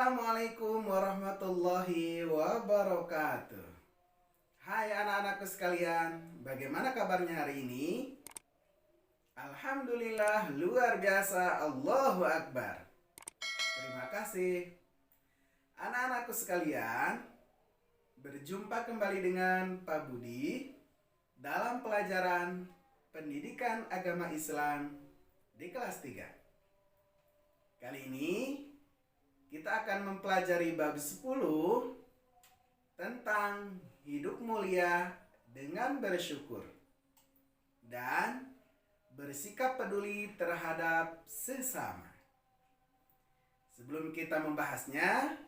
Assalamualaikum warahmatullahi wabarakatuh. Hai anak-anakku sekalian, bagaimana kabarnya hari ini? Alhamdulillah, luar biasa, Allahu Akbar. Terima kasih. Anak-anakku sekalian, berjumpa kembali dengan Pak Budi dalam pelajaran Pendidikan Agama Islam di kelas 3. Kali ini kita akan mempelajari bab 10 tentang hidup mulia dengan bersyukur dan bersikap peduli terhadap sesama. Sebelum kita membahasnya,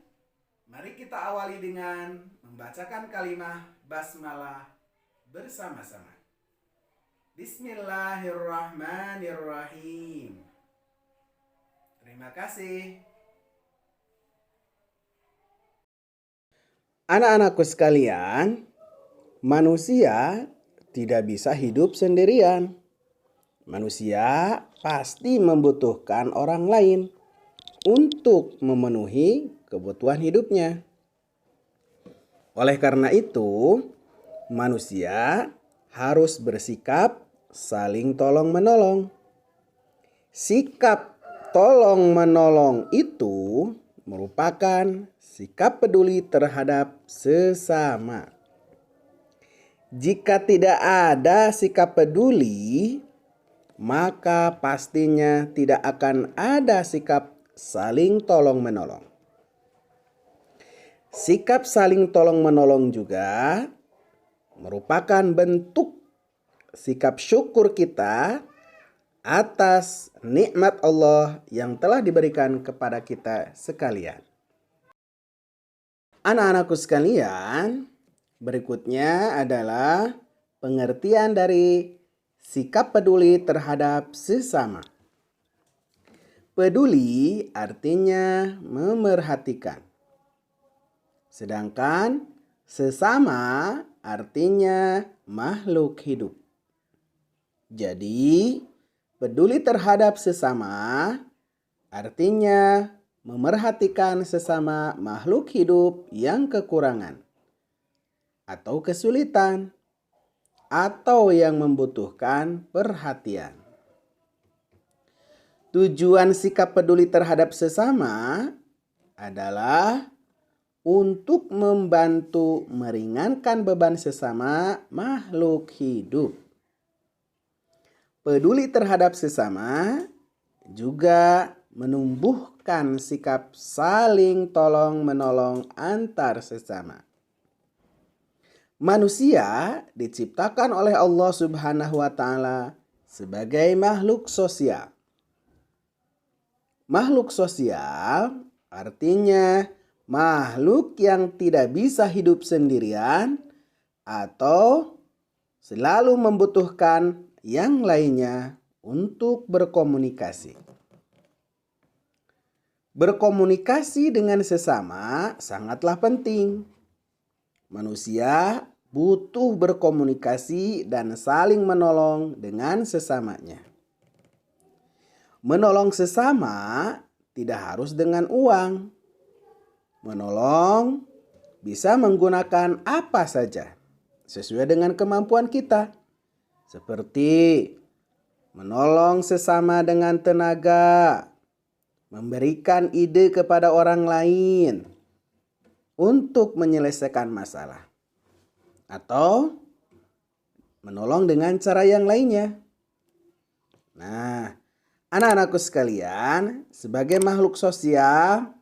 mari kita awali dengan membacakan kalimat basmalah bersama-sama. Bismillahirrahmanirrahim. Terima kasih. Anak-anakku sekalian, manusia tidak bisa hidup sendirian. Manusia pasti membutuhkan orang lain untuk memenuhi kebutuhan hidupnya. Oleh karena itu, manusia harus bersikap saling tolong-menolong. Sikap tolong-menolong itu merupakan sikap peduli terhadap sesama. Jika tidak ada sikap peduli, maka pastinya tidak akan ada sikap saling tolong-menolong. Sikap saling tolong-menolong juga merupakan bentuk sikap syukur kita atas nikmat Allah yang telah diberikan kepada kita sekalian. Anak-anakku sekalian, berikutnya adalah pengertian dari sikap peduli terhadap sesama. Peduli artinya memerhatikan. Sedangkan sesama artinya makhluk hidup. Jadi, peduli terhadap sesama artinya memerhatikan sesama makhluk hidup yang kekurangan atau kesulitan atau yang membutuhkan perhatian. Tujuan sikap peduli terhadap sesama adalah untuk membantu meringankan beban sesama makhluk hidup. Peduli terhadap sesama juga menumbuhkan sikap saling tolong-menolong antar sesama. Manusia diciptakan oleh Allah Subhanahu wa Ta'ala sebagai makhluk sosial. Makhluk sosial artinya makhluk yang tidak bisa hidup sendirian atau selalu membutuhkan yang lainnya untuk berkomunikasi. Berkomunikasi dengan sesama sangatlah penting. Manusia butuh berkomunikasi dan saling menolong dengan sesamanya. Menolong sesama tidak harus dengan uang. Menolong bisa menggunakan apa saja sesuai dengan kemampuan kita. Seperti menolong sesama dengan tenaga, memberikan ide kepada orang lain untuk menyelesaikan masalah, atau menolong dengan cara yang lainnya. Nah, anak-anakku sekalian, sebagai makhluk sosial,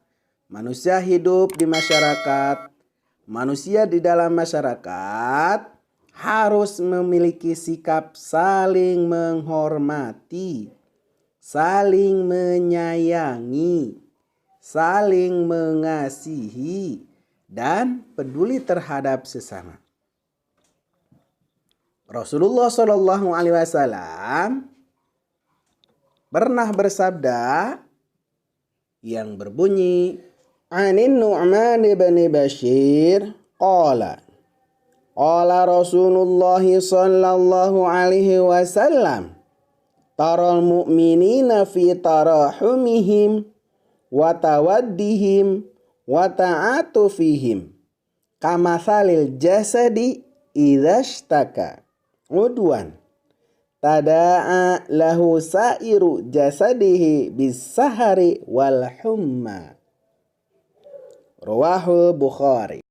manusia hidup di masyarakat. Manusia di dalam masyarakat harus memiliki sikap saling menghormati, saling menyayangi, saling mengasihi, dan peduli terhadap sesama. Rasulullah SAW pernah bersabda yang berbunyi, Anin Nu'man ibn Bashir qala Rasulullah sallallahu alaihi wasallam taral mu'minina fi tarahumihim wa tawaddihim wa ta'atufihim kamathalil jasadi idzashtaka udwan tada'a lahu sa'iru jasadihi bis-sahari wal humma. Rawahul Bukhari.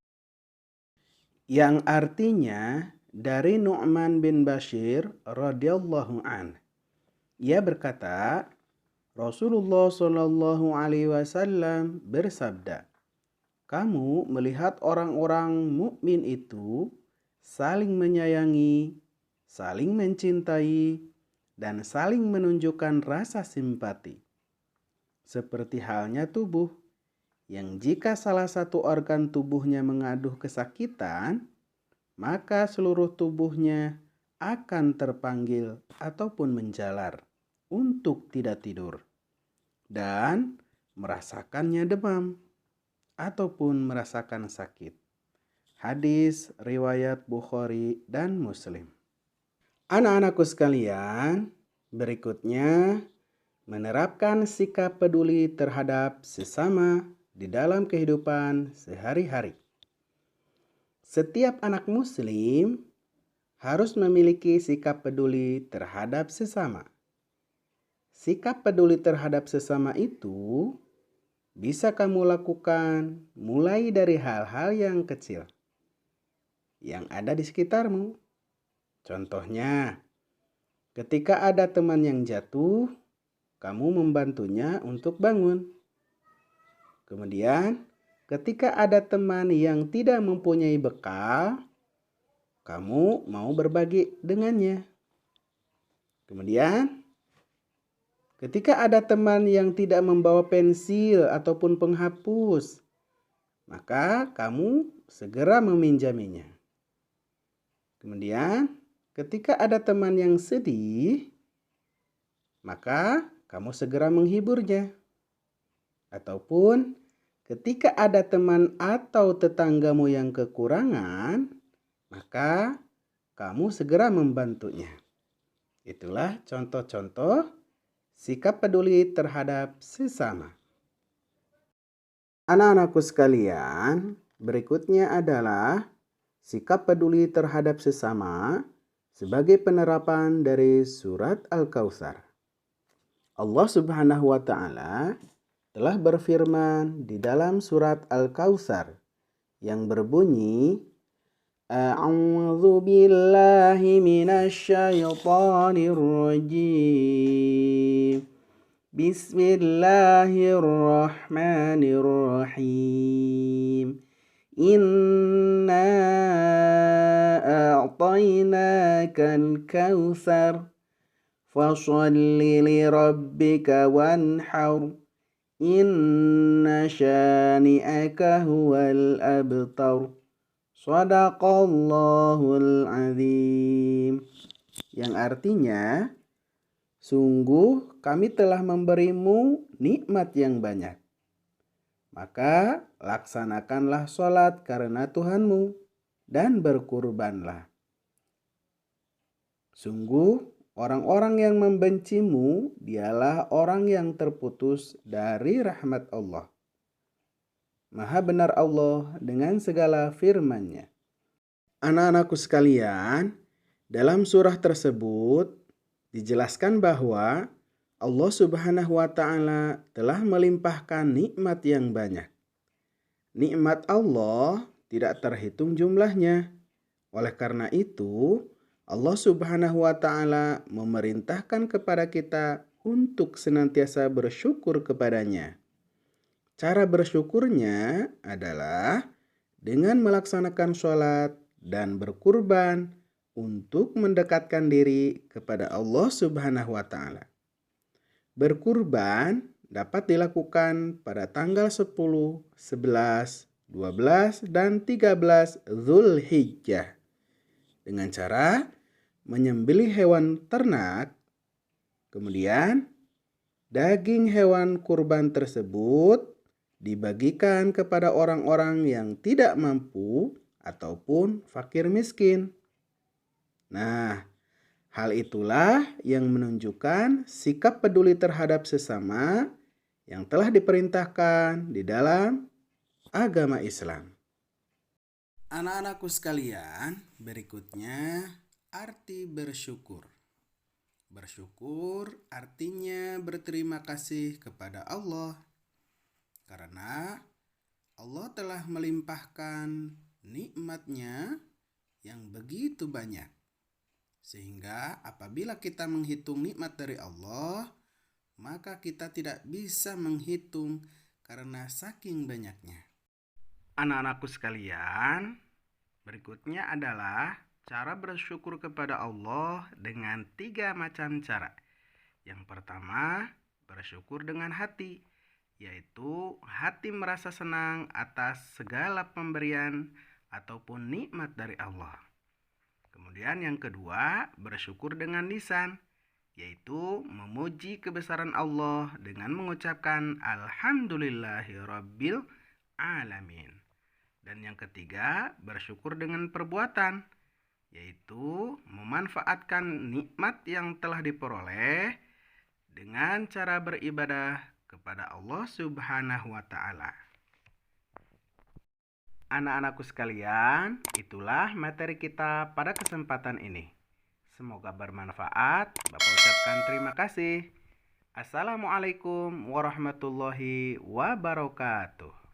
Yang artinya dari Nu'man bin Bashir radhiyallahu an. Ia berkata, Rasulullah Shallallahu alaihi wasallam bersabda, kamu melihat orang-orang mukmin itu saling menyayangi, saling mencintai, dan saling menunjukkan rasa simpati. Seperti halnya tubuh, yang jika salah satu organ tubuhnya mengaduh kesakitan, maka seluruh tubuhnya akan terpanggil ataupun menjalar untuk tidak tidur dan merasakannya demam ataupun merasakan sakit. Hadis riwayat Bukhari dan Muslim. Anak-anakku sekalian, berikutnya menerapkan sikap peduli terhadap sesama di dalam kehidupan sehari-hari. Setiap anak muslim harus memiliki sikap peduli terhadap sesama. Sikap peduli terhadap sesama itu bisa kamu lakukan mulai dari hal-hal yang kecil yang ada di sekitarmu. Contohnya, ketika ada teman yang jatuh, kamu membantunya untuk bangun. Kemudian, ketika ada teman yang tidak mempunyai bekal, kamu mau berbagi dengannya. Kemudian, ketika ada teman yang tidak membawa pensil ataupun penghapus, maka kamu segera meminjaminya. Kemudian, ketika ada teman yang sedih, maka kamu segera menghiburnya. Ataupun ketika ada teman atau tetanggamu yang kekurangan, maka kamu segera membantunya. Itulah contoh-contoh sikap peduli terhadap sesama. Anak-anakku sekalian, berikutnya adalah sikap peduli terhadap sesama sebagai penerapan dari surat Al-Kautsar. Allah Subhanahu wa Ta'ala telah berfirman di dalam surat Al-Kautsar yang berbunyi, A'udzu billahi minasyaitonir rajim. Bismillahirrahmanirrahim. Inna a'tainakal kautsar fasholli lirabbika wanhar. Inna syani'aka huwal abtar. Shadaqallahul azim. Yang artinya, sungguh kami telah memberimu nikmat yang banyak. Maka laksanakanlah sholat karena Tuhanmu dan berkurbanlah. Sungguh orang-orang yang membencimu dialah orang yang terputus dari rahmat Allah. Maha benar Allah dengan segala firman-Nya. Anak-anakku sekalian, dalam surah tersebut dijelaskan bahwa Allah Subhanahu wa Ta'ala telah melimpahkan nikmat yang banyak. Nikmat Allah tidak terhitung jumlahnya. Oleh karena itu, Allah Subhanahu wa Ta'ala memerintahkan kepada kita untuk senantiasa bersyukur kepadanya. Cara bersyukurnya adalah dengan melaksanakan sholat dan berkurban untuk mendekatkan diri kepada Allah Subhanahu wa Ta'ala. Berkurban dapat dilakukan pada tanggal 10, 11, 12, dan 13 Zulhijjah dengan cara menyembelih hewan ternak. Kemudian daging hewan kurban tersebut dibagikan kepada orang-orang yang tidak mampu ataupun fakir miskin. Nah, hal itulah yang menunjukkan sikap peduli terhadap sesama yang telah diperintahkan di dalam agama Islam. Anak-anakku sekalian, berikutnya arti bersyukur. Bersyukur artinya berterima kasih kepada Allah karena Allah telah melimpahkan nikmat-Nya yang begitu banyak. Sehingga apabila kita menghitung nikmat dari Allah, maka kita tidak bisa menghitung karena saking banyaknya. Anak-anakku sekalian, berikutnya adalah cara bersyukur kepada Allah dengan 3 macam cara. Yang pertama, bersyukur dengan hati, yaitu hati merasa senang atas segala pemberian ataupun nikmat dari Allah. Kemudian yang kedua, bersyukur dengan lisan, yaitu memuji kebesaran Allah dengan mengucapkan Alhamdulillahirabbil alamin. Dan yang ketiga, bersyukur dengan perbuatan, yaitu memanfaatkan nikmat yang telah diperoleh dengan cara beribadah kepada Allah Subhanahu wa Ta'ala. Anak-anakku sekalian, itulah materi kita pada kesempatan ini. Semoga bermanfaat. Bapak ucapkan terima kasih. Assalamualaikum warahmatullahi wabarakatuh.